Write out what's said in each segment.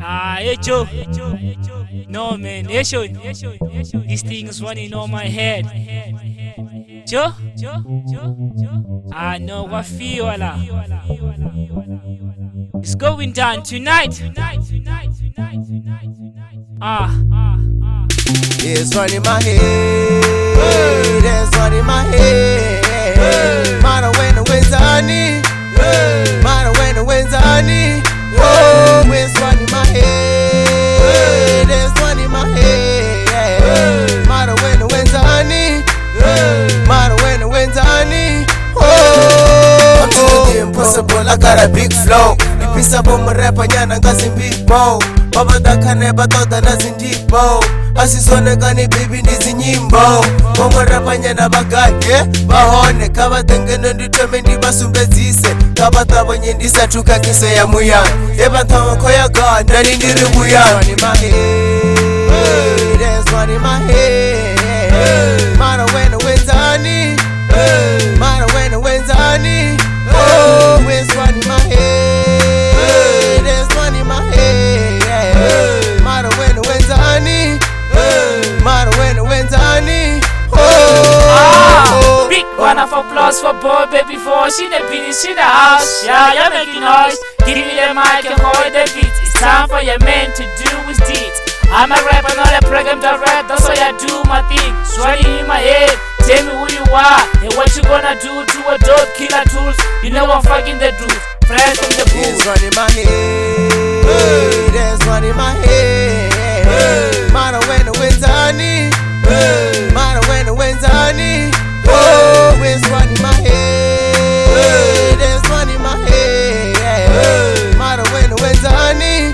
Hey Joe. No man, this thing is running on my head. Joe? I know what feel wala. It's going down tonight. It's running my head. It's running my head. Mara wena wenzani. Mara wena wenzani. Oh, it's running my head. It's running my head. Mara wena wenzani. Mara wena wenzani. Oh, I'm doing the impossible. I got a big flow. Nipisa bomu rapa nyana ngazi big bow. Baba dakane batoda nazi ndipo. Asisonekani baby ndizi nyimbo. Bomu rapa nyana bagage bahone kaba tengene nditome ndibasumbezise kaba tabonye ndisatuka kise ya muya eba ntamako ya God nani ndiri muya. Running my head, that's running my head. Mara wena wenzani, mara wena wenzani. Oh, it's running my head, it's running my head. Mara wena wenzani, mara wena wenzani. Oh, big one of applause for boy baby for she the beat is in the house. Yeah, you're making noise. Give me the mic and hold the beat. It's time for your man to do his deeds. I'm a rapper, not a program direct. That's why I do my thing. Swirling in my head. Tell me who you are and what you gonna do to a dope killer tools. You know I'm fucking the dudes. Fresh from the booth. it's running my head, it's running my head. Mara wena wenzani, mara wena wenzani. Oh, it's running my head, it's running my head. Mara wena wenzani,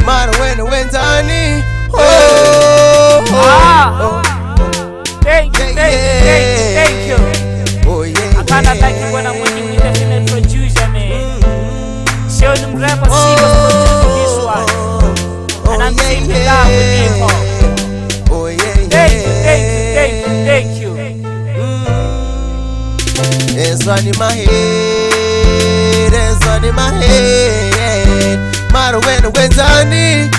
mara wena wenzani. Thank you. Oh yeah. I kinda like it when I'm working with the female producer, man. Show them rapper see what's producing this one. And I'm taking it out with hip hop. Oh yeah. Thank you. It's running my head, it's running my head. Mara wena wenzani,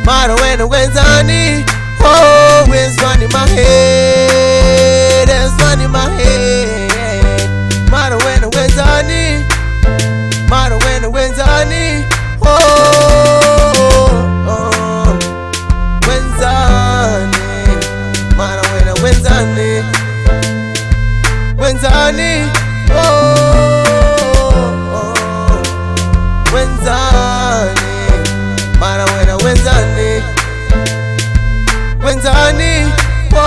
mara wena wenzani. Oh, it's running my head, it's running my head. Mara wena wenzani, mara wena wenzani. Oh, wenzani, mara wena wenzani, wenzani. Oh, wenzani, mara wena wenzani, wenzani. Oh,